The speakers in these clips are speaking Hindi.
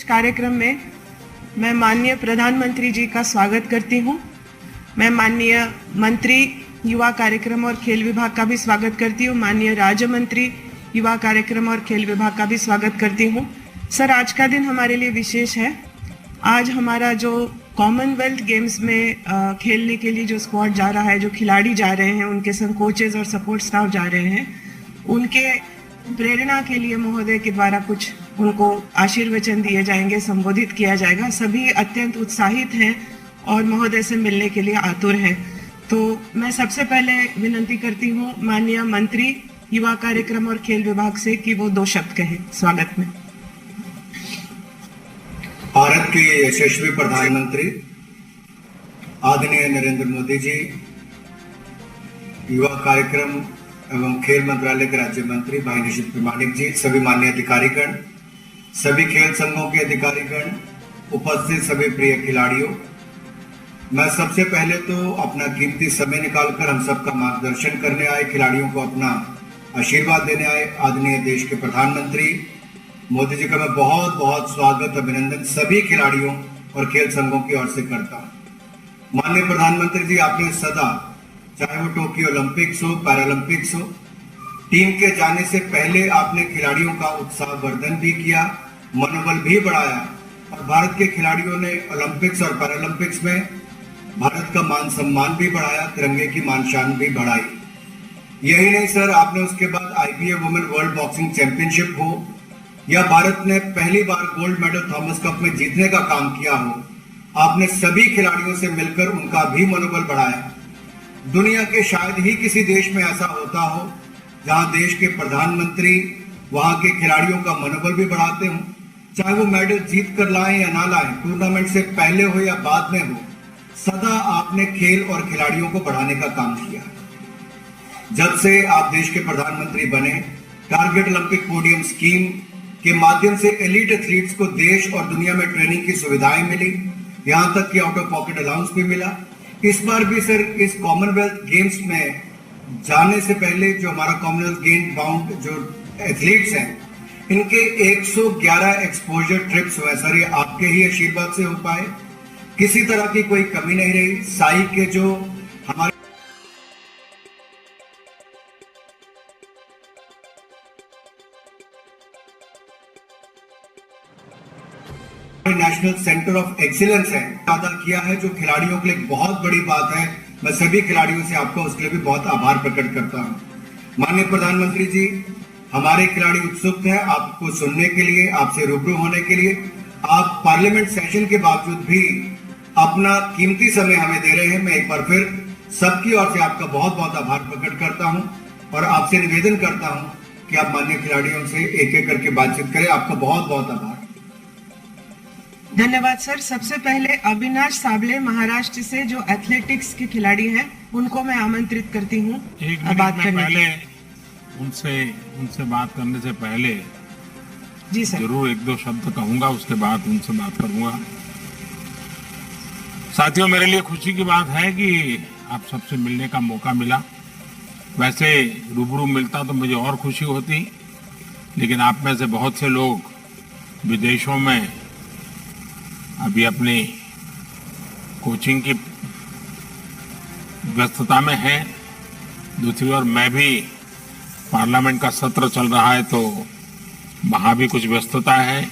कार्यक्रम में मैं माननीय प्रधानमंत्री जी का स्वागत करती हूँ। मैं माननीय मंत्री युवा कार्यक्रम और खेल विभाग का भी स्वागत करती हूँ। माननीय राज्य मंत्री युवा कार्यक्रम और खेल विभाग का भी स्वागत करती हूँ। सर, आज का दिन हमारे लिए विशेष है। आज हमारा जो कॉमनवेल्थ गेम्स में खेलने के लिए जो स्क्वाड जा रहा है, जो खिलाड़ी जा रहे हैं, उनके संग कोचेज और सपोर्ट स्टाफ जा रहे हैं, उनके प्रेरणा के लिए महोदय के द्वारा कुछ उनको आशीर्वचन दिए जाएंगे, संबोधित किया जाएगा। सभी अत्यंत उत्साहित हैं और महोदय से मिलने के लिए आतुर हैं। तो मैं सबसे पहले विनती करती हूँ माननीय मंत्री युवा कार्यक्रम और खेल विभाग से कि वो 2 शब्द कहें स्वागत में। भारत के यशस्वी प्रधानमंत्री आदरणीय नरेंद्र मोदी जी, युवा कार्यक्रम एवं खेल मंत्रालय के राज्य मंत्री भाई निशित प्रमाणिक जी, सभी माननीय अधिकारीगण, सभी खेल संघों के अधिकारीगण, उपस्थित सभी प्रिय खिलाड़ियों, मैं सबसे पहले तो अपना कीमती समय निकालकर हम सबका मार्गदर्शन करने आए, खिलाड़ियों को अपना आशीर्वाद देने आए आदरणीय देश के प्रधानमंत्री मोदी जी का मैं बहुत बहुत स्वागत, अभिनंदन सभी खिलाड़ियों और खेल संघों की ओर से करता हूं। माननीय प्रधानमंत्री जी, आपने सदा, चाहे वो टोक्यो ओलंपिक्स हो, पैरालंपिक्स हो, टीम के जाने से पहले आपने खिलाड़ियों का उत्साह वर्धन भी किया, मनोबल भी बढ़ाया और भारत के खिलाड़ियों ने ओलंपिक्स और पैरालंपिक्स में भारत का मान सम्मान भी बढ़ाया, तिरंगे की मान शान भी बढ़ाई। यही नहीं सर, आपने उसके बाद IBA women world boxing championship हो या भारत ने पहली बार गोल्ड मेडल थॉमस कप में जीतने का काम किया हो, आपने सभी खिलाड़ियों से मिलकर उनका भी मनोबल बढ़ाया। दुनिया के शायद ही किसी देश में ऐसा होता हो जहां देश के प्रधानमंत्री वहां के खिलाड़ियों का मनोबल भी बढ़ाते हो, चाहे वो मेडल जीत कर लाएं या ना लाएं, टूर्नामेंट से पहले हो या बाद में हो, सदा आपने खेल और खिलाड़ियों को बढ़ाने का काम किया। जब से आप देश के प्रधानमंत्री बने, टारगेट ओलंपिक पोडियम स्कीम के माध्यम से एलीट एथलीट्स को देश और दुनिया में ट्रेनिंग की सुविधाएं मिली, यहां तक कि आउट ऑफ पॉकेट अलाउंस भी मिला। इस बार भी सर इस कॉमनवेल्थ गेम्स में जाने से पहले जो हमारा कॉमनवेल्थ गेम बाउंड जो एथलीट्स हैं, इनके 111 एक्सपोजर ट्रिप्स हुए सर, ये आपके ही आशीर्वाद से हो पाए, किसी तरह की कोई कमी नहीं रही। साई के जो हमारे नेशनल सेंटर ऑफ एक्सीलेंस है अदा किया है, जो खिलाड़ियों के लिए बहुत बड़ी बात है। मैं सभी खिलाड़ियों से आपका उसके लिए भी बहुत आभार प्रकट करता हूं। माननीय प्रधानमंत्री जी, हमारे खिलाड़ी उत्सुक हैं आपको सुनने के लिए, आपसे रूबरू होने के लिए। आप पार्लियामेंट सेशन के बावजूद भी अपना कीमती समय हमें दे रहे हैं। मैं एक बार फिर सबकी ओर से आपका बहुत बहुत आभार प्रकट करता हूं और आपसे निवेदन करता हूं कि आप माननीय खिलाड़ियों से एक एक करके बातचीत करें। आपका बहुत बहुत आभार। धन्यवाद सर। सबसे पहले अविनाश साबले महाराष्ट्र से जो एथलेटिक्स के खिलाड़ी हैं, उनको मैं आमंत्रित करती हूँ बात करने पहले उनसे बात करने से पहले जी सर जरूर 1-2 शब्द कहूंगा, उसके बाद उनसे बात करूंगा। साथियों, मेरे लिए खुशी की बात है कि आप सबसे मिलने का मौका मिला। वैसे रूबरू मिलता तो मुझे और खुशी होती, लेकिन आप में से बहुत से लोग विदेशों में अभी अपनी कोचिंग की व्यस्तता में हैं। दूसरी ओर मैं भी, पार्लियामेंट का सत्र चल रहा है तो वहां भी कुछ व्यस्तता है।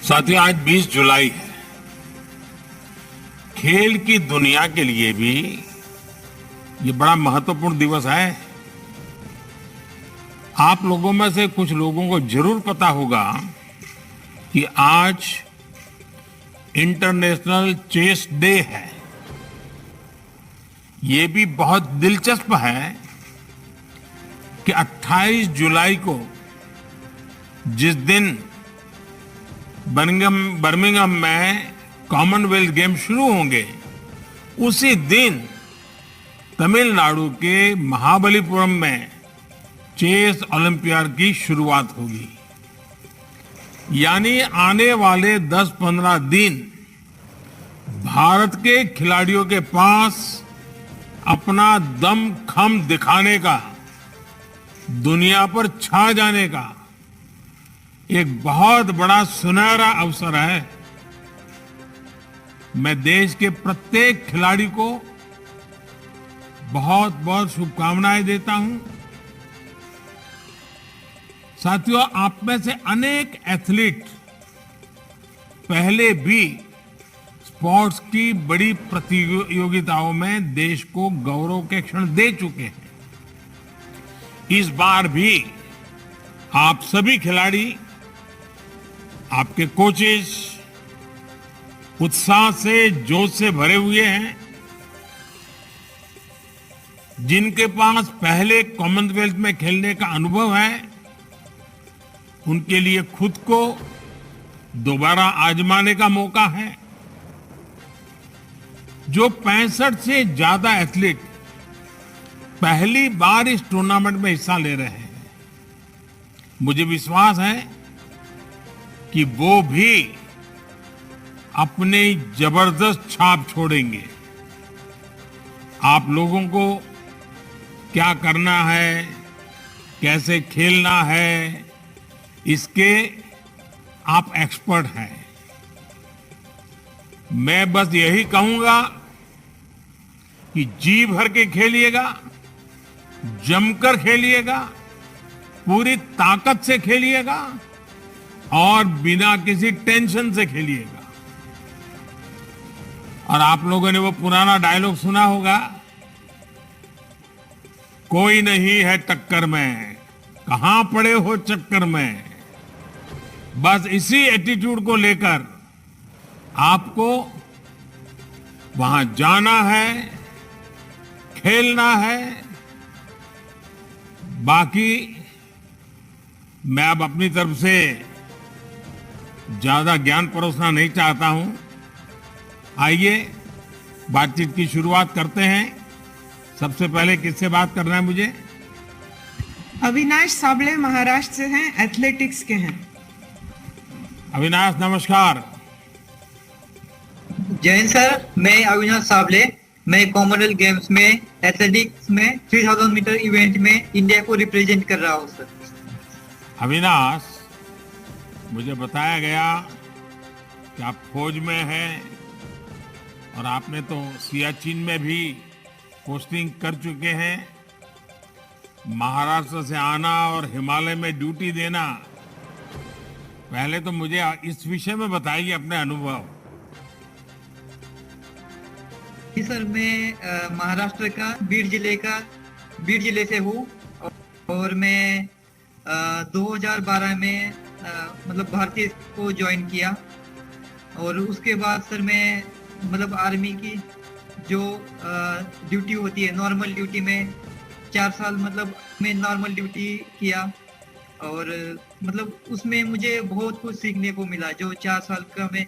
साथियों, आज 20 जुलाई है। खेल की दुनिया के लिए भी ये बड़ा महत्वपूर्ण दिवस है। आप लोगों में से कुछ लोगों को जरूर पता होगा कि आज इंटरनेशनल चेस डे है। ये भी बहुत दिलचस्प है कि 28 जुलाई को जिस दिन बर्मिंघम में कॉमनवेल्थ गेम शुरू होंगे, उसी दिन तमिलनाडु के महाबलीपुरम में चेस ओलंपियाड की शुरुआत होगी। यानी आने वाले 10-15 दिन भारत के खिलाड़ियों के पास अपना दम खम दिखाने का, दुनिया पर छा जाने का एक बहुत बड़ा सुनहरा अवसर है। मैं देश के प्रत्येक खिलाड़ी को बहुत बहुत शुभकामनाएं देता हूं। साथियों, आप में से अनेक एथलीट पहले भी स्पोर्ट्स की बड़ी प्रतियोगिताओं में देश को गौरव के क्षण दे चुके हैं। इस बार भी आप सभी खिलाड़ी, आपके कोचेस उत्साह से, जोश से भरे हुए हैं। जिनके पास पहले कॉमनवेल्थ में खेलने का अनुभव है, उनके लिए खुद को दोबारा आजमाने का मौका है। जो 65 से ज्यादा एथलीट पहली बार इस टूर्नामेंट में हिस्सा ले रहे हैं, मुझे विश्वास है कि वो भी अपनी जबरदस्त छाप छोड़ेंगे। आप लोगों को क्या करना है, कैसे खेलना है, इसके आप एक्सपर्ट हैं। मैं बस यही कहूंगा कि जी भर के खेलिएगा, जमकर खेलिएगा, पूरी ताकत से खेलिएगा और बिना किसी टेंशन से खेलिएगा। और आप लोगों ने वो पुराना डायलॉग सुना होगा, कोई नहीं है टक्कर में, कहां पड़े हो चक्कर में। बस इसी एटीट्यूड को लेकर आपको वहां जाना है, खेलना है। बाकी मैं अब अपनी तरफ से ज्यादा ज्ञान परोसना नहीं चाहता हूं। आइए बातचीत की शुरुआत करते हैं। सबसे पहले किससे बात करना है मुझे? अविनाश साबले महाराष्ट्र से हैं, एथलेटिक्स के हैं। अविनाश, नमस्कार। जय हिंद सर, मैं अविनाश साबले। मैं कॉमनवेल्थ गेम्स में एथलेटिक्स में 3000 मीटर इवेंट में इंडिया को रिप्रेजेंट कर रहा हूँ सर। अविनाश, मुझे बताया गया कि आप फौज में हैं और आपने तो सियाचिन में भी पोस्टिंग कर चुके हैं। महाराष्ट्र से आना और हिमालय में ड्यूटी देना, पहले तो मुझे इस विषय में बताइए अपने अनुभव। जी सर, मैं महाराष्ट्र का बीड जिले से हूँ और मैं 2012 में मतलब भारतीय को ज्वाइन किया। और उसके बाद सर मैं मतलब आर्मी की जो ड्यूटी होती है, नॉर्मल ड्यूटी में 4 साल मतलब मैं नॉर्मल ड्यूटी किया। और मतलब उसमें मुझे बहुत कुछ सीखने को मिला। जो 4 साल का मैं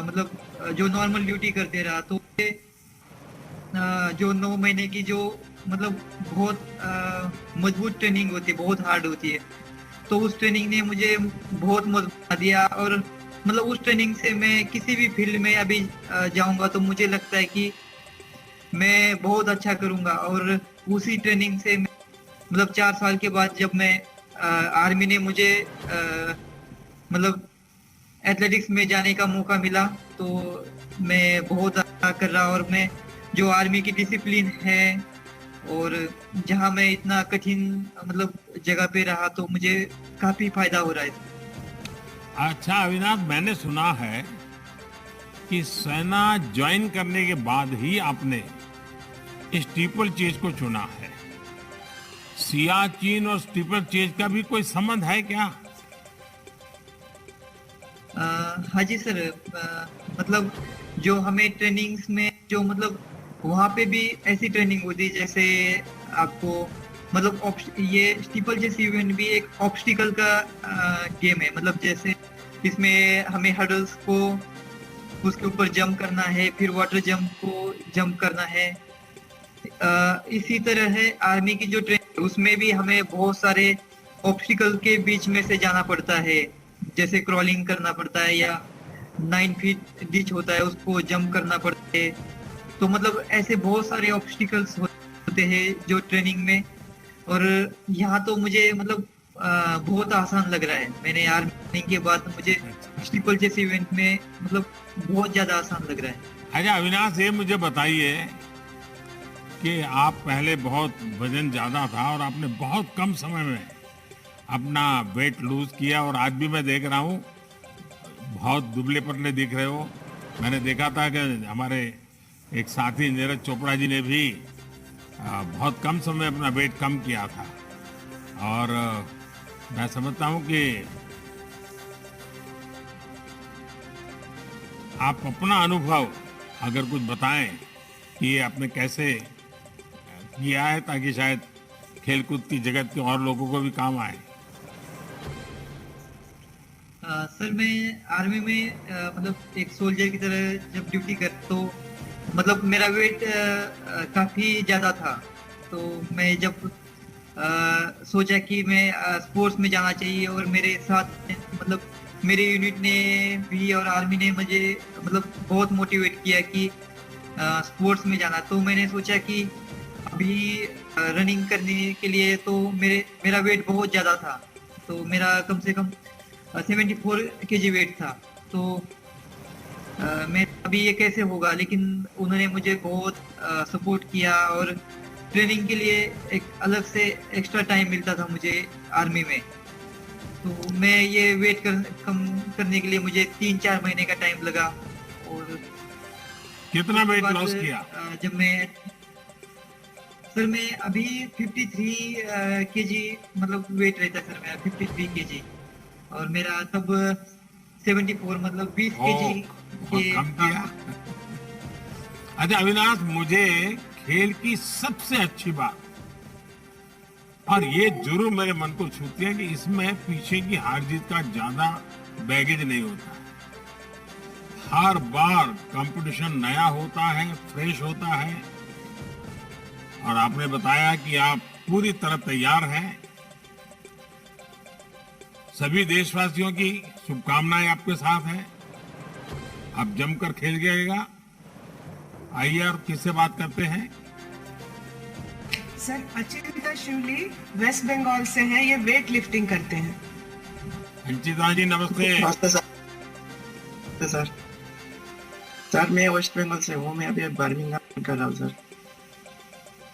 मतलब जो नॉर्मल ड्यूटी करते रहा, तो जो 9 महीने की जो मतलब बहुत मजबूत ट्रेनिंग होती है, बहुत हार्ड होती है, तो उस ट्रेनिंग ने मुझे बहुत मजबूत दिया। और मतलब उस ट्रेनिंग से मैं किसी भी फील्ड में अभी जाऊंगा तो मुझे लगता है कि मैं बहुत अच्छा करूंगा। और उसी ट्रेनिंग से मतलब 4 साल के बाद जब मैं आर्मी ने मुझे मतलब एथलेटिक्स में जाने का मौका मिला, तो मैं बहुत अच्छा कर रहा। और मैं जो आर्मी की डिसिप्लिन है और जहां मैं इतना कठिन मतलब जगह पे रहा, तो मुझे काफी फायदा हो रहा है। अच्छा अविनाश, मैंने सुना है कि सेना ज्वाइन करने के बाद ही आपने स्टीपल चेज को चुना है। सियाचिन और स्टीपल चेज का भी कोई संबंध है क्या? हाँ जी सर, मतलब जो हमें ट्रेनिंग्स में जो मतलब वहाँ पे भी ऐसी ट्रेनिंग होती है जैसे आपको मतलब ये स्टीपल जैसी इवेंट भी एक ऑब्स्टिकल का गेम है। मतलब जैसे इसमें हमें हर्डल्स को उसके ऊपर जंप करना है, फिर वाटर जंप को जंप करना है। इसी तरह है आर्मी की जो ट्रेनिंग, उसमें भी हमें बहुत सारे ऑब्स्टिकल के बीच में से जाना पड़ता है। जैसे क्रॉलिंग करना पड़ता है या 9 फीट डिच होता है, उसको जंप करना पड़ता है। तो मतलब ऐसे बहुत सारे ऑब्स्टिकल्स होते हैं जो ट्रेनिंग में। और यहाँ तो मुझे मतलब बहुत आसान लग रहा है। मैंने आर्मी के बाद मुझे स्टीपल जैसे इवेंट में मतलब बहुत ज्यादा आसान लग रहा है। अच्छा अविनाश, ये मुझे बताइए कि आप पहले बहुत वजन ज्यादा था और आपने बहुत कम समय में अपना वेट लूज किया, और आज भी मैं देख रहा हूँ बहुत दुबले पतले दिख रहे हो। मैंने देखा था कि हमारे एक साथी नीरज चोपड़ा जी ने भी बहुत कम समय में अपना वेट कम किया था। और मैं समझता हूँ कि आप अपना अनुभव अगर कुछ बताएं कि ये आपने कैसे किया है, ताकि शायद खेलकूद की जगत के और लोगों को भी काम आए। सर मैं आर्मी में मतलब एक सोल्जर की तरह जब ड्यूटी कर तो मतलब मेरा वेट काफी ज्यादा था। तो मैं जब सोचा कि मैं स्पोर्ट्स में जाना चाहिए, और मेरे साथ मतलब मेरे यूनिट ने भी और आर्मी ने मुझे मतलब बहुत मोटिवेट किया कि स्पोर्ट्स में जाना। तो मैंने सोचा कि अभी रनिंग करने के लिए तो मेरा वेट बहुत ज़्यादा था, तो मेरा कम से कम 74 kg वेट था। तो मैं अभी ये कैसे होगा, लेकिन उन्होंने मुझे बहुत सपोर्ट किया, और ट्रेनिंग के लिए एक अलग से एक्स्ट्रा टाइम मिलता था मुझे आर्मी में। तो मैं ये कम करने के लिए मुझे 3-4 महीने का टाइम लगा। और कितना वेट बाद, लॉस किया? जब मैं अभी 53 kg मतलब वेट रहता है सर मेरा 53 kg, और मेरा तब 74 मतलब 20 kg बहुत कम किया। अच्छा अविनाश, मुझे खेल की सबसे अच्छी बात, और ये जरूर मेरे मन को छूती है, कि इसमें पीछे की हार जीत का ज्यादा बैगेज नहीं होता। हर बार कंपटीशन नया होता है, फ्रेश होता है, और आपने बताया कि आप पूरी तरह तैयार हैं। सभी देशवासियों की शुभकामनाएं आपके साथ हैं। आप जमकर खेल गएगा। आइए और किससे बात करते हैं? सर अचिंता शिवली वेस्ट बंगाल से हैं, ये वेट लिफ्टिंग करते हैं। अंचिता जी नमस्ते। नमस्ते सर। नमस्ते सर। सर मैं वेस्ट बंगाल से हूँ। मैं अभी बर्मिंघम कर रहा हूँ सर।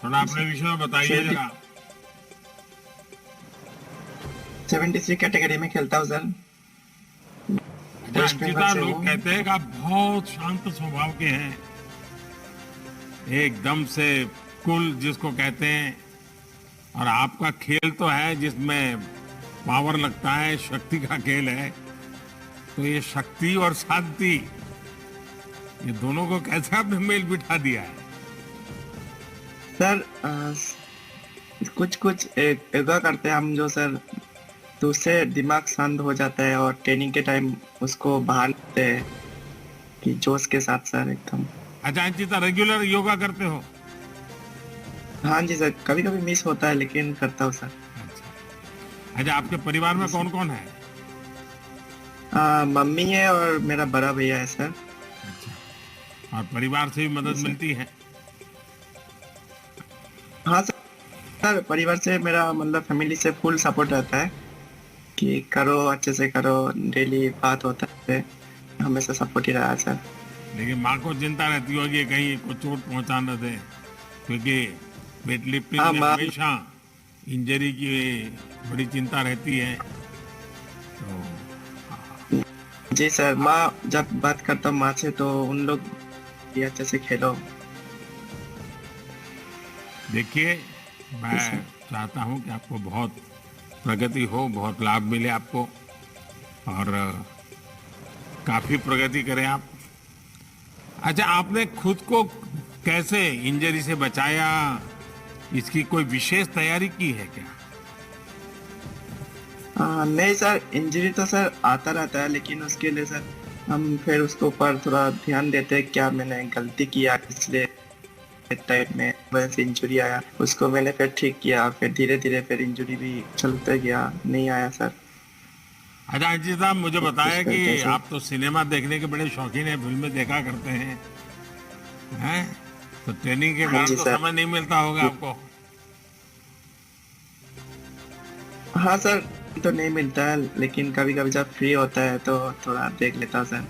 थोड़ा अपने विषय में बताइए जरा। 73 कैटेगरी में खेलता हूँ सर। अच्छा, वेस्ट अंचिता, बंगाल से लोग हूँ। कहते हैं कि आप बहुत शांत स्वभाव के हैं, एकदम से कूल जिसको कहते हैं, और आपका खेल तो है जिसमें पावर लगता है, शक्ति का खेल है। तो ये शक्ति और शांति, ये दोनों को कैसे आपने मेल बिठा दिया है? सर कुछ कुछ योगा करते हैं हम जो सर, तो उससे दिमाग शांत हो जाता है, और ट्रेनिंग के टाइम उसको बाहर लेते हैं कि जोश के साथ सर एकदम। अच्छा अंचिता, रेगुलर योगा करते हो? हाँ जी सर, कभी कभी मिस होता है लेकिन करता हूँ सर। अच्छा, आपके परिवार में कौन कौन है? मम्मी है और मेरा बड़ा भैया है सर। अच्छा, और परिवार से भी मदद मिलती है? हाँ सर, परिवार से मेरा मतलब फैमिली से फुल सपोर्ट रहता है कि करो अच्छे से करो, डेली बात होता है, हमेशा सपोर्ट ही रहा है सर। लेकिन माँ को चिंता रहती होगी कहीं को चोट पहुंचा न दे, क्योंकि वेट लिफ्टिंग हाँ, में माँ- हमेशा इंजरी की बड़ी चिंता रहती है। तो जी सर, माँ जब बात करता हूँ माँ से तो उन लोग भी अच्छे से खेलो। देखिए, मैं चाहता हूं कि आपको बहुत प्रगति हो, बहुत लाभ मिले आपको, और काफी प्रगति करें आप। अच्छा, आपने खुद को कैसे इंजरी से बचाया? इसकी कोई विशेष तैयारी की है क्या? नहीं सर, इंजरी तो सर आता रहता है, लेकिन उसके लिए सर हम फिर उसके ऊपर थोड़ा ध्यान देते हैं, क्या मैंने गलती किया इसलिए टाइप में वजह से इंजरी आया, उसको मैंने फिर ठीक किया, फिर धीरे धीरे फिर इंजरी भी चलते गया, नहीं आया सर। अच्छा अजीत साहब, मुझे बताया कि कैसे? आप तो सिनेमा देखने के बड़े शौकीन हैं, फिल्में देखा करते हैं, हैं? तो ट्रेनिंग के हाँ कारण जी तो सर। समय नहीं मिलता होगा आपको। हाँ सर, तो नहीं मिलता है, लेकिन कभी कभी जब फ्री होता है तो थोड़ा देख लेता हूँ सर।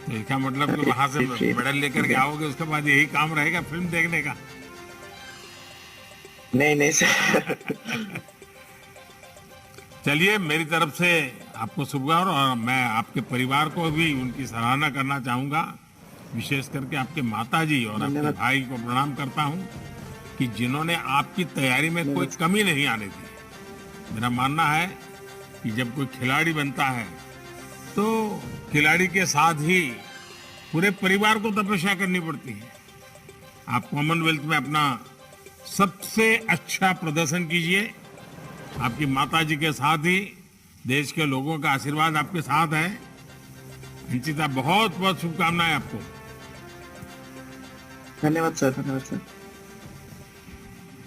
तो इसका मतलब कि वहां से फ्री मेडल लेकर के आओगे, उसके बाद यही काम रहेगा फिल्म देखने का? नहीं नहीं सर। चलिए, मेरी तरफ से आपको शुभकामनाएं, और मैं आपके परिवार को भी उनकी सराहना करना चाहूंगा, विशेष करके आपके माताजी और आपके धन्यवाद। भाई को प्रणाम करता हूं कि जिन्होंने आपकी तैयारी में कोई कमी नहीं आने दी। मेरा मानना है कि जब कोई खिलाड़ी बनता है तो खिलाड़ी के साथ ही पूरे परिवार को तपस्या करनी पड़ती है। आप कॉमनवेल्थ में अपना सबसे अच्छा प्रदर्शन कीजिए। आपकी माताजी के साथ ही देश के लोगों का आशीर्वाद आपके साथ है। अंशिता, बहुत बहुत शुभकामनाएं आपको। धन्यवाद सर, धन्यवाद सर।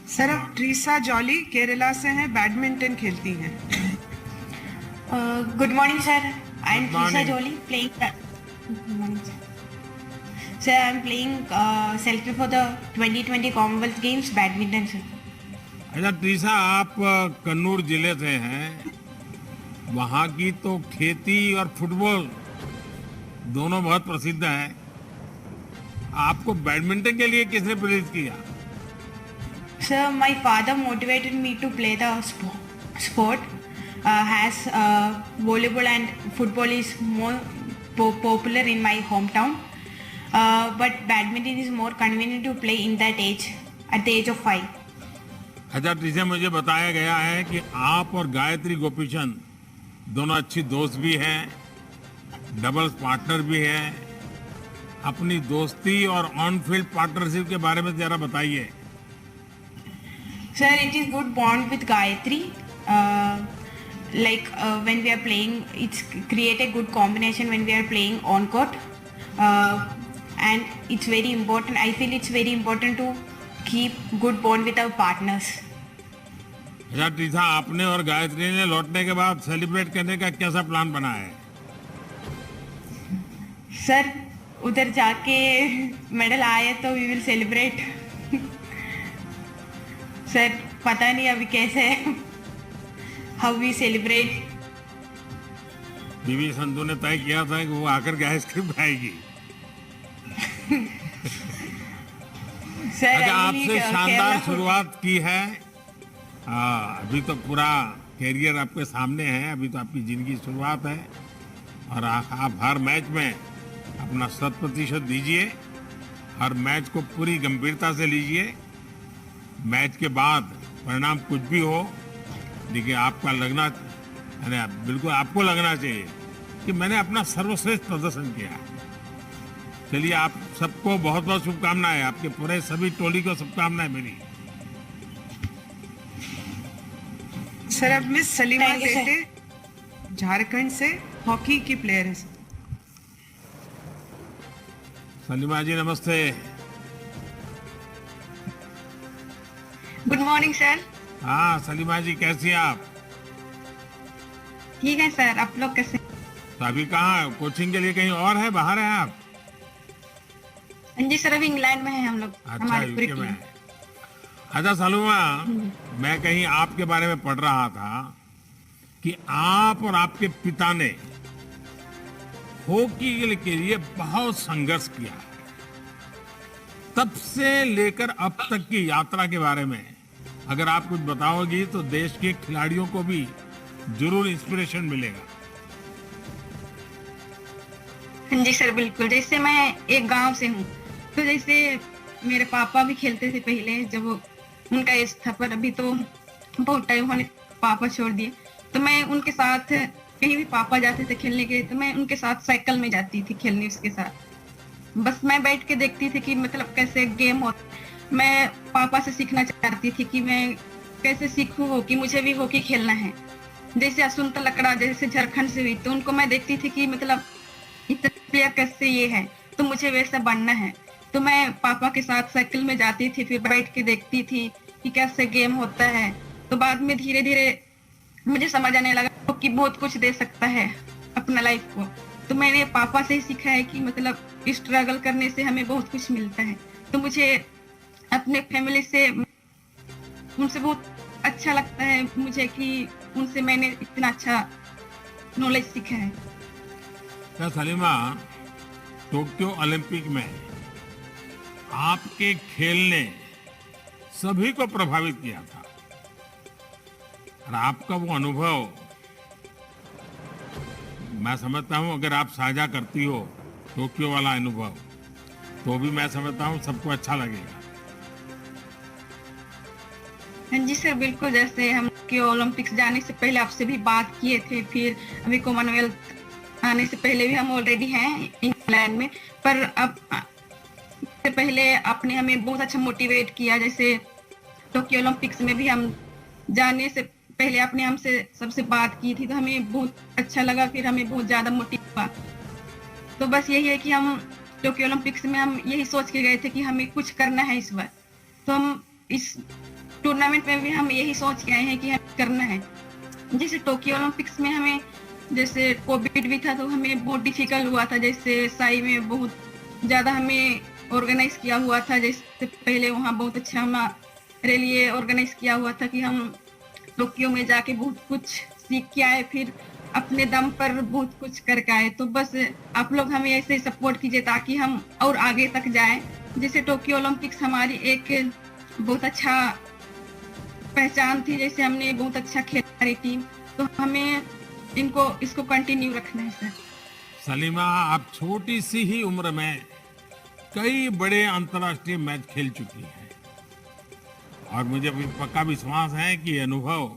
सर, अब ट्रीसा जॉली केरला से हैं, बैडमिंटन खेलती हैं। Good morning, sir. I'm Good Trisa morning. Jolie playing. Good morning, sir. Sir, I'm playing selected for the 2020 Commonwealth Games badminton, sir. अच्छा ट्रीसा, आप कन्नूर जिले से हैं। वहाँ की तो खेती और फुटबॉल दोनों बहुत प्रसिद्ध है। आपको बैडमिंटन के लिए किसने प्रेरित किया? Sir, my father motivated me to play the sport. As volleyball and football is more popular in my hometown, but badminton is more convenient to play in that age, at the age of 5. अच्छा ट्रीसा, मुझे बताया गया है कि आप और गायत्री गोपीचंद दोनों अच्छी दोस्त भी हैं, डबल्स पार्टनर भी हैं। अपनी दोस्ती और ऑन फील्ड पार्टनरशिप के बारे में जरा बताइए। Sir, it is good bond with Gayatri. When we are playing, it's create a good combination when we are playing on court. And it's very important. I feel it's very important to keep good bond with our partners. अच्छा ट्रीसा, आपने और गायत्री ने लौटने के बाद सेलिब्रेट करने का कैसा प्लान बनाया है? सर, उधर जाके मेडल आए तो वी विल सेलिब्रेट। सर, पता नहीं अभी कैसे हाउ वी सेलिब्रेट। बीवी संधू ने तय किया था कि वो आकर के आइसक्रीम खाएगी। सर, अच्छा, I आपसे need, शानदार Kerala food. शुरुआत की है। अभी तो पूरा कैरियर आपके सामने है, अभी तो आपकी जिंदगी शुरुआत है। और आप हर मैच में अपना 100% दीजिए, हर मैच को पूरी गंभीरता से लीजिए। मैच के बाद परिणाम कुछ भी हो, देखिए आपका लगना, अरे बिल्कुल आपको लगना चाहिए कि मैंने अपना सर्वश्रेष्ठ प्रदर्शन किया है। चलिए, आप सबको बहुत बहुत शुभकामनाएं, आपके पूरे सभी टोली को शुभकामनाएं मेरी। सर, अब miss Salima Thank you, sir. सेठे झारखंड से हॉकी की प्लेयर है। सलीमा जी नमस्ते। Good morning sir. हाँ सलीमा जी, कैसी हैं आप? ठीक है सर, आप लोग कैसे? तो अभी कहाँ, कोचिंग के लिए कहीं और है, बाहर हैं आप? जी सर, अभी इंग्लैंड में है हम लोग, अच्छा, हमारी पूरी यूके में टीम। है। अच्छा सलीमा, मैं कहीं आपके बारे में पढ़ रहा था कि आप और आपके पिता ने हॉकी के लिए बहुत संघर्ष किया है। तब से लेकर अब तक की यात्रा के बारे में अगर आप कुछ बताओगी तो देश के खिलाड़ियों को भी जरूर इंस्पिरेशन मिलेगा। जी सर, बिल्कुल। जैसे मैं एक गांव से हूँ, तो जैसे मेरे पापा भी खेलते थे पहले, जब उनका एज था, पर अभी तो बहुत टाइम होने पापा छोड़ दिए। तो मैं उनके साथ कहीं भी पापा जाते थे खेलने के, तो मैं उनके साथ साइकिल में जाती थी खेलने उसके साथ। बस मैं बैठ के देखती थी कि मतलब कैसे गेम होता। मैं पापा से सीखना चाहती थी कि मैं कैसे सीखूं हॉकी, मुझे भी हॉकी खेलना है। जैसे असुंता लकड़ा जैसे झारखंड से हुई, तो उनको मैं देखती थी कि मतलब इतने प्लेयर कैसे ये है, तो मुझे वैसा बनना है। तो मैं पापा के साथ साइकिल में जाती थी, फिर बैठ के देखती थी कि कैसे गेम होता है। तो बाद में धीरे धीरे मुझे समझ आने लगा कि बहुत कुछ दे सकता है अपना लाइफ को। तो मैंने पापा से ही सीखा है कि मतलब स्ट्रगल करने से हमें बहुत कुछ मिलता है। तो मुझे अपने फैमिली से, उनसे बहुत अच्छा लगता है मुझे कि उनसे मैंने इतना अच्छा नॉलेज सीखा है। क्या सलीमा, टोक्यो ओलंपिक में आपके खेल ने सभी को प्रभावित किया था और आपका वो अनुभव मैं समझता हूं अगर आप साझा करती हो टोक्यो वाला अनुभव तो भी मैं समझता हूं सबको अच्छा लगेगा। हाँ जी सर, बिल्कुल। जैसे हम के ओलंपिक्स जाने से पहले आपसे भी बात किए थे, फिर अभी कॉमनवेल्थ आने से पहले भी हम ऑलरेडी हैं इंग्लैंड में, पर अब से पहले आपने हमें बहुत अच्छा मोटिवेट किया। जैसे टोक्यो ओलंपिक्स में भी हम जाने से पहले आपने हमसे सबसे बात की थी तो हमें बहुत अच्छा लगा, फिर हमें बहुत ज्यादा मोटिव हुआ। तो बस यही है कि हम टोक्यो ओलंपिक्स में हम यही सोच के गए थे कि हमें कुछ करना है इस बार, तो हम इस टूर्नामेंट में भी हम यही सोच के आए हैं कि हमें करना है। जैसे टोक्यो ओलंपिक्स में हमें जैसे कोविड भी था तो हमें बहुत डिफिकल्ट हुआ था। जैसे साई में बहुत ज्यादा हमें ऑर्गेनाइज किया हुआ था, जैसे पहले वहाँ बहुत अच्छा हमारे लिए ऑर्गेनाइज किया हुआ था कि हम टोक्यो में जाके बहुत कुछ सीख के आए, फिर अपने दम पर बहुत कुछ करके आए। तो बस आप लोग हमें ऐसे ही सपोर्ट कीजिए ताकि हम और आगे तक जाएं। जैसे टोक्यो ओलंपिक्स हमारी एक बहुत अच्छा पहचान थी, जैसे हमने बहुत अच्छा खेला हमारी टीम, तो हमें इसको कंटिन्यू रखना है सर। सलीमा, आप छोटी सी ही उम्र में कई बड़े अंतर्राष्ट्रीय मैच खेल चुकी हैं और मुझे पक्का विश्वास है कि ये अनुभव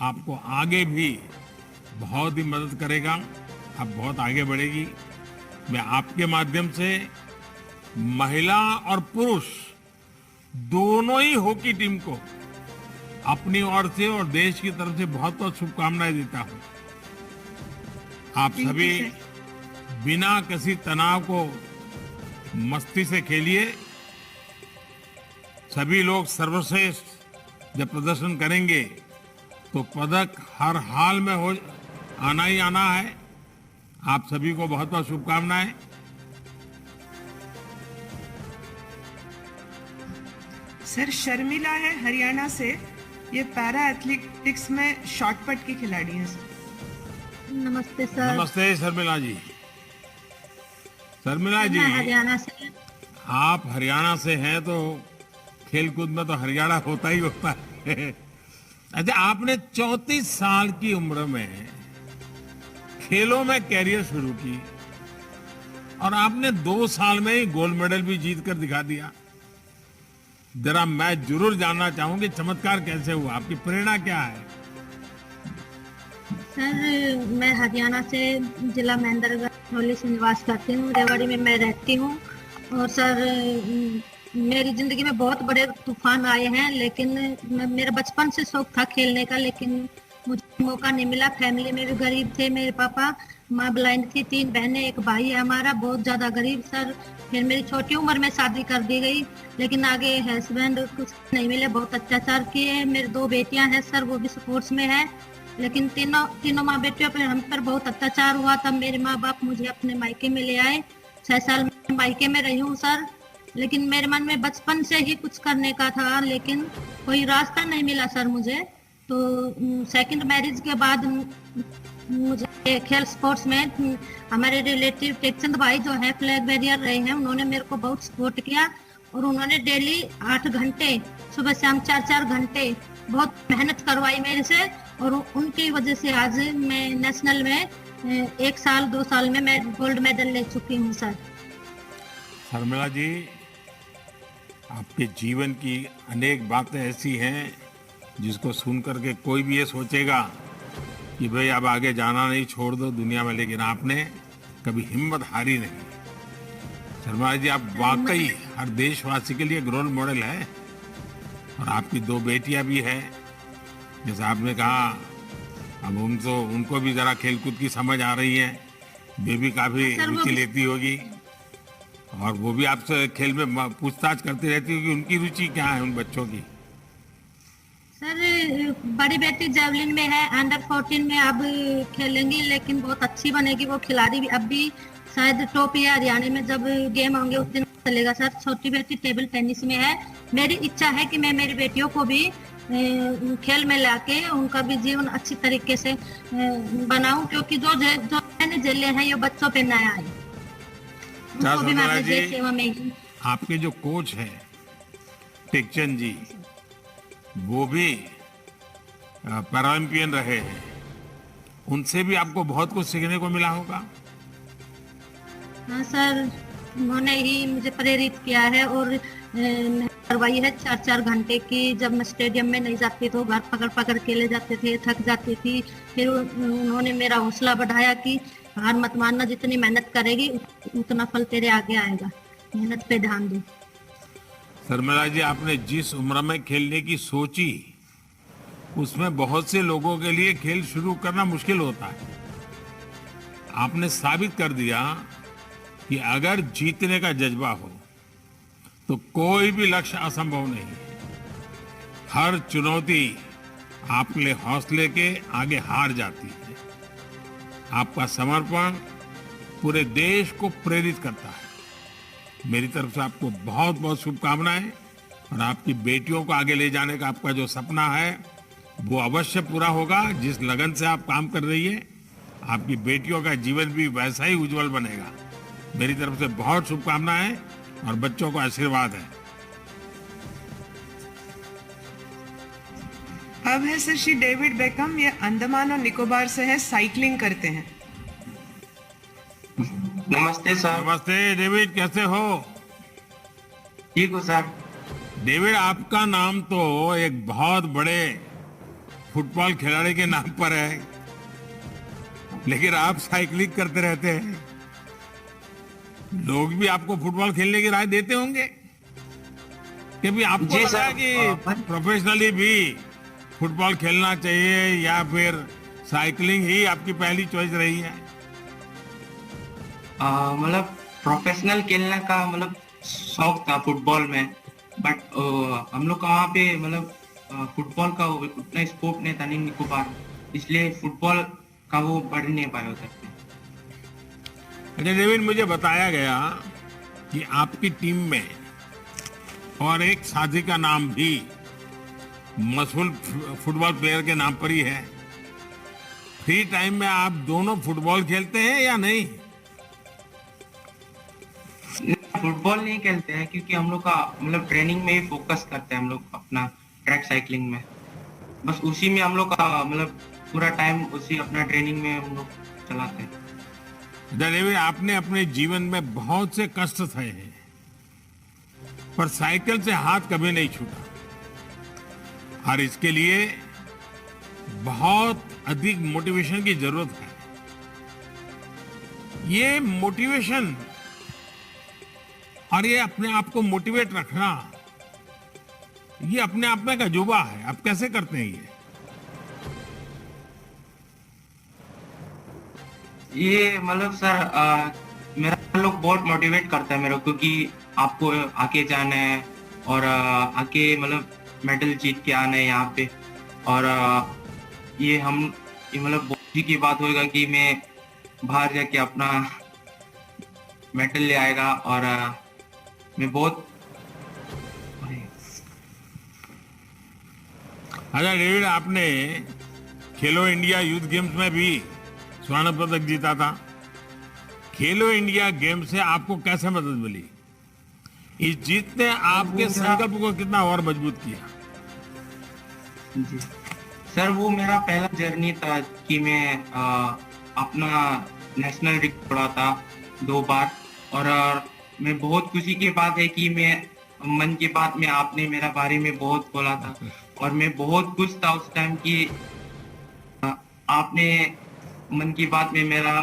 आपको आगे भी बहुत ही मदद करेगा। आप बहुत आगे बढ़ेगी। मैं आपके माध्यम से महिला और पुरुष दोनों ही हॉकी टीम को अपनी ओर से और देश की तरफ से बहुत बहुत शुभकामनाएं देता हूं। आप सभी बिना किसी तनाव को मस्ती से खेलिए। सभी लोग सर्वश्रेष्ठ जब प्रदर्शन करेंगे तो पदक हर हाल में आना ही आना है। आप सभी को बहुत बहुत शुभकामनाएं। सर, शर्मिला है हरियाणा से, ये पैरा एथलेटिक्स में शॉटपट की खिलाड़ी हैं सर। नमस्ते सर। नमस्ते शर्मिला जी। शर्मिला जी, हरियाणा से। आप हरियाणा से हैं तो खेलकूद में तो हरियाणा होता ही होता है। अच्छा, आपने 34 साल की उम्र में खेलों में कैरियर शुरू की और आपने 2 साल में ही गोल्ड मेडल भी जीत कर दिखा दिया। जरा मैं जरूर जानना चाहूंगी चमत्कार कैसे हुआ, आपकी प्रेरणा क्या है? सर, मैं हरियाणा से जिला महेंद्रगढ़ से निवास करती हूँ। रेवाड़ी में मैं रहती हूँ। और सर, मेरी जिंदगी में बहुत बड़े तूफान आए हैं, लेकिन मेरा बचपन से शौक था खेलने का, लेकिन मुझे मौका नहीं मिला। फैमिली में भी गरीब थे। मेरे पापा, माँ ब्लाइंड थी, 3 बहनें, एक भाई है हमारा, बहुत ज्यादा गरीब सर। फिर मेरी छोटी उम्र में शादी कर दी गई, लेकिन आगे हस्बैंड कुछ नहीं मिले, बहुत अत्याचार किए। मेरी 2 बेटियां हैं सर, वो भी स्पोर्ट्स में है, लेकिन तीनों माँ बेटियों पर हम पर बहुत अत्याचार हुआ। तब मेरे माँ बाप मुझे अपने मायके में ले आए। 6 साल में मायके में रही हूँ सर, लेकिन मेरे मन में बचपन से ही कुछ करने का था, लेकिन कोई रास्ता नहीं मिला सर मुझे। तो सेकंड मैरिज के बाद मुझे खेल स्पोर्ट्स में हमारे रिलेटिव टेकचंद भाई जो है फ्लैग बैरियर रहे हैं, उन्होंने मेरे को बहुत सपोर्ट किया और उन्होंने डेली 8 घंटे सुबह शाम 4-4 घंटे बहुत मेहनत करवाई मेरे से, और उनकी वजह से आज मैं नेशनल में 1 साल 2 साल में मैं गोल्ड मेडल ले चुकी हूँ सर। शर्मिला जी, आपके जीवन की अनेक बातें ऐसी हैं जिसको सुन करके कोई भी ये सोचेगा कि भाई अब आगे जाना नहीं, छोड़ दो दुनिया में, लेकिन आपने कभी हिम्मत हारी नहीं। शर्मिला जी, आप वाकई हर देशवासी के लिए एक रोल मॉडल है। और आपकी 2 बेटियां भी हैं, जैसे आपने कहा, अब उनको भी जरा खेलकूद की समझ आ रही है, वे भी काफी रुचि लेती होगी और वो भी आपसे खेल में पूछताछ करती रहती होगी उनकी रुचि क्या है उन बच्चों की। सर, बड़ी बेटी जेवलिन में है, अंडर 14 में अब खेलेंगी, लेकिन बहुत अच्छी बनेगी वो खिलाड़ी भी। अब भी शायद टॉप या हरियाणा में जब गेम होंगे उस दिन चलेगा सर। छोटी बेटी टेबल टेनिस में है। मेरी इच्छा है कि मैं मेरी बेटियों को भी खेल में लाके उनका भी जीवन अच्छी तरीके से बनाऊं, क्योंकि जो मैंने झेले हैं ये बच्चों पे नया है। उनको भी मैं अपने देश सेवा में ही। आपके जो कोच है टेकचंद जी, वो भी पैरालंपियन रहे हैं, उनसे भी आपको बहुत कुछ सीखने को मिला होगा। हाँ सर, उन्होंने ही मुझे प्रेरित किया है और करवाई है 4-4 घंटे की। जब मैं स्टेडियम में नहीं जाती तो घर पकड़ पकड़ के ले जाते थे, थक जाती थी। फिर उन्होंने मेरा हौसला बढ़ाया कि हार मत मानना, जितनी मेहनत करेगी उतना फल तेरे आगे आएगा, मेहनत पे ध्यान दो। शर्मिला जी, आपने जिस उम्र में खेलने की सोची, उसमें बहुत से लोगों के लिए खेल शुरू करना मुश्किल होता है। आपने साबित कर दिया कि अगर जीतने का जज्बा हो तो कोई भी लक्ष्य असंभव नहीं है। हर चुनौती आपके हौसले के आगे हार जाती है। आपका समर्पण पूरे देश को प्रेरित करता है। मेरी तरफ से आपको बहुत बहुत शुभकामनाएं, और आपकी बेटियों को आगे ले जाने का आपका जो सपना है वो अवश्य पूरा होगा। जिस लगन से आप काम कर रही है, आपकी बेटियों का जीवन भी वैसा ही उज्जवल बनेगा। मेरी तरफ से बहुत शुभकामनाएं और बच्चों को आशीर्वाद है। अब है सर श्री डेविड बेकम। ये अंडमान और निकोबार से है, साइकिलिंग करते हैं। नमस्ते सर। नमस्ते डेविड, कैसे हो? ठीक हो सर। डेविड, आपका नाम तो एक बहुत बड़े फुटबॉल खिलाड़ी के नाम पर है, लेकिन आप साइकिलिंग करते रहते हैं। लोग भी आपको फुटबॉल खेलने की राय देते होंगे, कभी आपको लगा है कि प्रोफेशनली भी फुटबॉल खेलना चाहिए, या फिर साइकिलिंग ही आपकी पहली चॉइस रही है? मतलब प्रोफेशनल खेलने का मतलब शौक था फुटबॉल में, बट हम लोग का वहाँ पे मतलब फुटबॉल का उतना स्कोप नहीं था, नहीं निकोबार, इसलिए फुटबॉल का वो बढ़ नहीं पाया होता। अच्छा डेविड, मुझे बताया गया कि आपकी टीम में और एक साथी का नाम भी मशहूर फुटबॉल प्लेयर के नाम पर ही है। फ्री टाइम में आप दोनों फुटबॉल खेलते हैं या नहीं? फुटबॉल नहीं खेलते हैं क्योंकि हम लोग का मतलब ट्रेनिंग में ही फोकस करते हैं हम लोग अपना ट्रैक साइकिलिंग में। बस उसी में हम लोग का मतलब पूरा टाइम उसी अपना ट्रेनिंग में हम लोग चलाते हैं। डेविड, आपने अपने जीवन में बहुत से कष्ट सहे हैं, पर साइकिल से हाथ कभी नहीं छूटा, और इसके लिए बहुत अधिक मोटिवेशन की जरूरत है। ये मोटिवेशन और ये अपने आप को मोटिवेट रखना, ये अपने आप में का अजूबा है। आप कैसे करते हैं ये मतलब सर मेरा लोग बहुत मोटिवेट करता है मेरे को, क्योंकि आपको आगे जाना है और आगे मतलब मेडल जीत के आना है यहाँ पे। और ये मतलब बहुत की बात होगा कि मैं बाहर जाके अपना मेडल ले आएगा, और मैं बहुत। अच्छा डेविड, आपने खेलो इंडिया यूथ गेम्स में भी स्वर्ण पदक जीता था। खेलो इंडिया गेम से आपको कैसे मदद मिली? इस जीत ने आपके संकल्प को कितना और मजबूत किया? जी सर, वो मेरा पहला जर्नी था कि मैं अपना नेशनल रिकॉर्ड तोड़ा था 2 बार। और मैं बहुत खुशी की बात है कि मैं मन की बात में आपने मेरा बारे में बहुत बोला था, और मैं बहुत खुश था उस टाइम कि आपने मन की बात में मेरा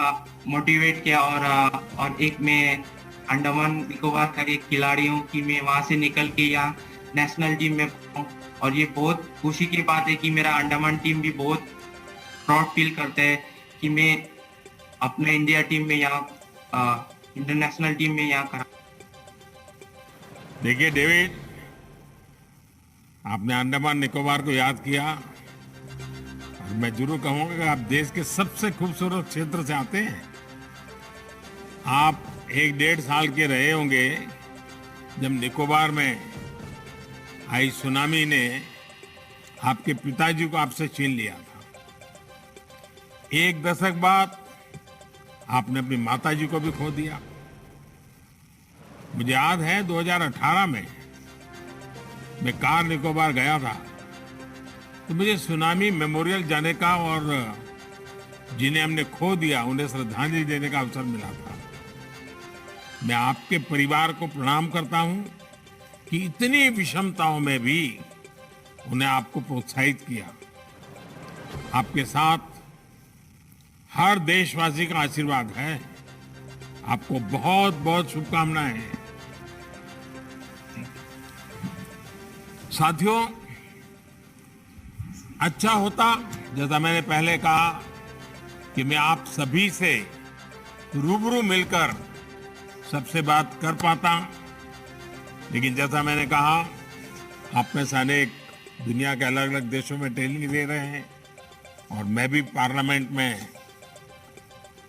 मोटिवेट किया। और एक मैं अंडमान निकोबार का एक खिलाड़ी हूँ कि मैं वहाँ से निकल के यहाँ नेशनल टीम में हूँ। और ये बहुत खुशी की बात है कि मेरा अंडमान टीम भी बहुत प्राउड फील करता है कि मैं अपना इंडिया टीम में यहाँ इंटरनेशनल टीम में यहाँ करा। देखिए डेविड, आपने अंडमान निकोबार को याद किया, और मैं जरूर कहूंगा कि आप देश के सबसे खूबसूरत क्षेत्र से आते हैं। आप 1-1.5 साल के रहे होंगे जब निकोबार में आई सुनामी ने आपके पिताजी को आपसे छीन लिया था, एक दशक बाद आपने अपनी माताजी को भी खो दिया। मुझे याद है 2018 में मैं कार निकोबार गया था, तो मुझे सुनामी मेमोरियल जाने का और जिन्हें हमने खो दिया उन्हें श्रद्धांजलि देने का अवसर मिला था। मैं आपके परिवार को प्रणाम करता हूं कि इतनी विषमताओं में भी उन्हें आपको प्रोत्साहित किया। आपके साथ हर देशवासी का आशीर्वाद है। आपको बहुत बहुत शुभकामनाएं हैं। साथियों, अच्छा होता जैसा मैंने पहले कहा कि मैं आप सभी से रूबरू मिलकर सबसे बात कर पाता, लेकिन जैसा मैंने कहा आप में से अनेक दुनिया के अलग अलग देशों में ट्रेनिंग दे रहे हैं और मैं भी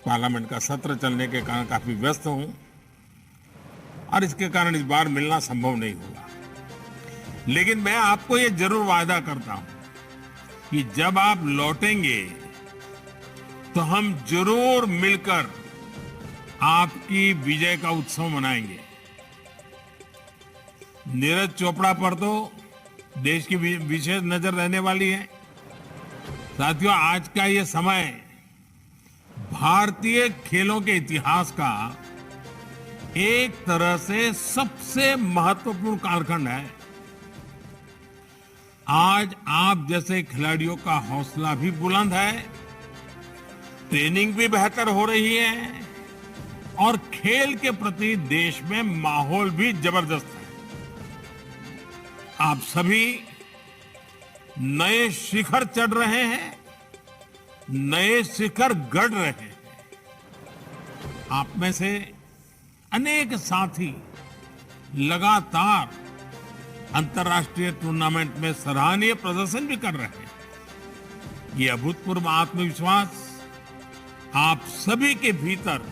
पार्लियामेंट का सत्र चलने के कारण काफी व्यस्त हूं और इसके कारण इस बार मिलना संभव नहीं हुआ। लेकिन मैं आपको ये जरूर वादा करता हूं कि जब आप लौटेंगे तो हम जरूर मिलकर आपकी विजय का उत्सव मनाएंगे। नीरज चोपड़ा पर तो देश की विशेष नजर रहने वाली है। साथियों, आज का ये समय भारतीय खेलों के इतिहास का एक तरह से सबसे महत्वपूर्ण कालखंड है। आज आप जैसे खिलाड़ियों का हौसला भी बुलंद है, ट्रेनिंग भी बेहतर हो रही है और खेल के प्रति देश में माहौल भी जबरदस्त है। आप सभी नए शिखर चढ़ रहे हैं, नए शिखर गढ़ रहे हैं। आप में से अनेक साथी लगातार अंतर्राष्ट्रीय टूर्नामेंट में सराहनीय प्रदर्शन भी कर रहे हैं। ये अभूतपूर्व आत्मविश्वास आप सभी के भीतर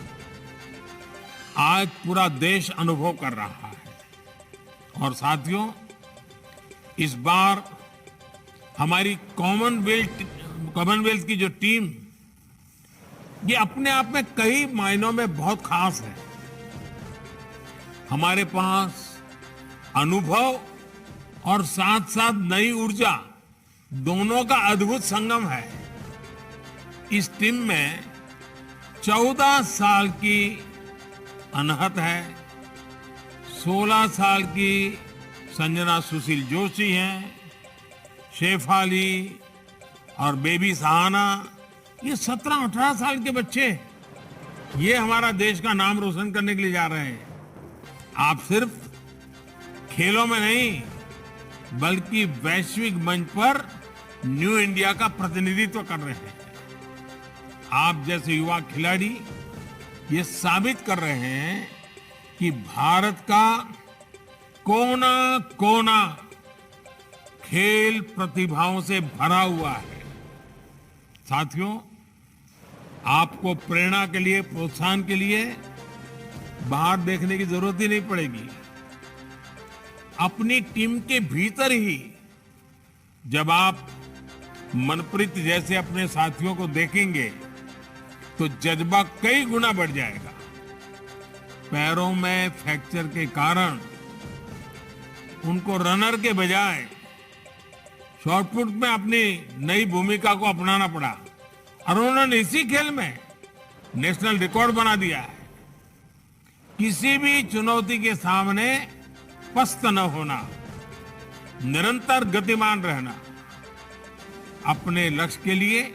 आज पूरा देश अनुभव कर रहा है। और साथियों, इस बार हमारी कॉमनवेल्थ की जो टीम, ये अपने आप में कई मायनों में बहुत खास है। हमारे पास अनुभव और साथ साथ नई ऊर्जा दोनों का अद्भुत संगम है। इस टीम में 14 साल की अनहत है, 16 साल की संजना सुशील जोशी हैं, शेफाली और बेबी सहाना, ये 17-18 साल के बच्चे, ये हमारा देश का नाम रोशन करने के लिए जा रहे हैं। आप सिर्फ खेलों में नहीं बल्कि वैश्विक मंच पर न्यू इंडिया का प्रतिनिधित्व कर रहे हैं। आप जैसे युवा खिलाड़ी ये साबित कर रहे हैं कि भारत का कोना कोना खेल प्रतिभाओं से भरा हुआ है। साथियों, आपको प्रेरणा के लिए, प्रोत्साहन के लिए बाहर देखने की जरूरत ही नहीं पड़ेगी। अपनी टीम के भीतर ही जब आप मनप्रीत जैसे अपने साथियों को देखेंगे तो जज्बा कई गुना बढ़ जाएगा। पैरों में फ्रैक्चर के कारण उनको रनर के बजाय शॉटपुट में अपनी नई भूमिका को अपनाना पड़ा और उन्होंने इसी खेल में नेशनल रिकॉर्ड बना दिया है। किसी भी चुनौती के सामने पस्त न होना, निरंतर गतिमान रहना, अपने लक्ष्य के लिए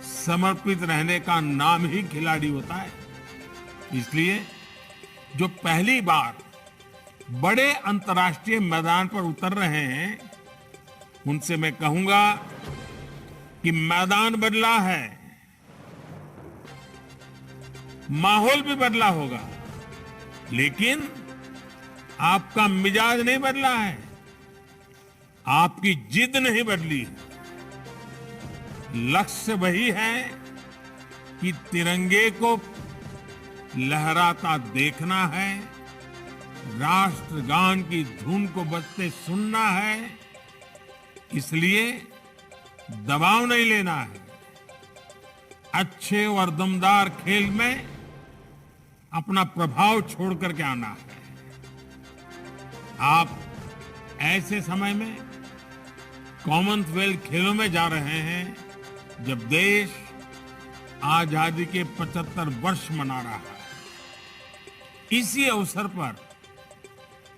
समर्पित रहने का नाम ही खिलाड़ी होता है। इसलिए जो पहली बार बड़े अंतर्राष्ट्रीय मैदान पर उतर रहे हैं, उनसे मैं कहूंगा कि मैदान बदला है, माहौल भी बदला होगा, लेकिन आपका मिजाज नहीं बदला है, आपकी जिद नहीं बदली है। लक्ष्य वही है कि तिरंगे को लहराता देखना है, राष्ट्रगान की धुन को बजते सुनना है, इसलिए दबाव नहीं लेना है। अच्छे और दमदार खेल में अपना प्रभाव छोड़ करके आना है। आप ऐसे समय में कॉमनवेल्थ खेलों में जा रहे हैं जब देश आजादी के 75 वर्ष मना रहा है। इसी अवसर पर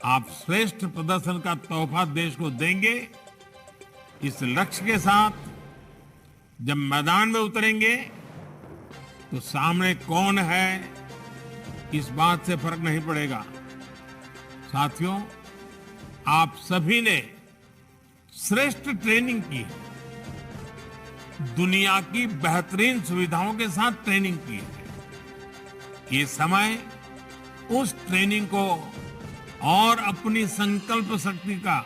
आप श्रेष्ठ प्रदर्शन का तोहफा देश को देंगे, इस लक्ष्य के साथ जब मैदान में उतरेंगे तो सामने कौन है इस बात से फर्क नहीं पड़ेगा। साथियों, आप सभी ने श्रेष्ठ ट्रेनिंग की, दुनिया की बेहतरीन सुविधाओं के साथ ट्रेनिंग की है। ये समय उस ट्रेनिंग को और अपनी संकल्प शक्ति का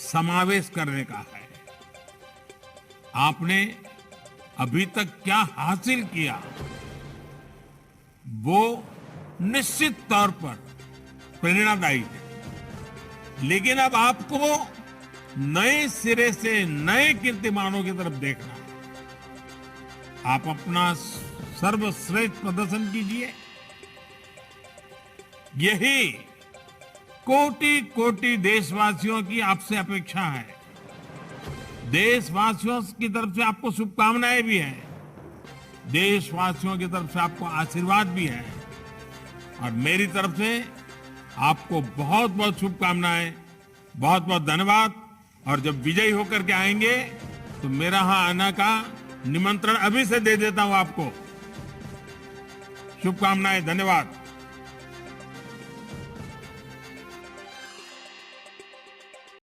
समावेश करने का है। आपने अभी तक क्या हासिल किया, वो निश्चित तौर पर प्रेरणादायी है, लेकिन अब आपको नए सिरे से नए कीर्तिमानों की तरफ देखना है। आप अपना सर्वश्रेष्ठ प्रदर्शन कीजिए। यही कोटि कोटि देशवासियों की आपसे अपेक्षा है। देशवासियों की तरफ से आपको शुभकामनाएं भी हैं, देशवासियों की तरफ से आपको आशीर्वाद भी है, और मेरी तरफ से आपको बहुत बहुत शुभकामनाएं, बहुत बहुत धन्यवाद। और जब विजयी होकर के आएंगे तो मेरा यहां आने का निमंत्रण अभी से दे देता हूं आपको। शुभकामनाएं, धन्यवाद।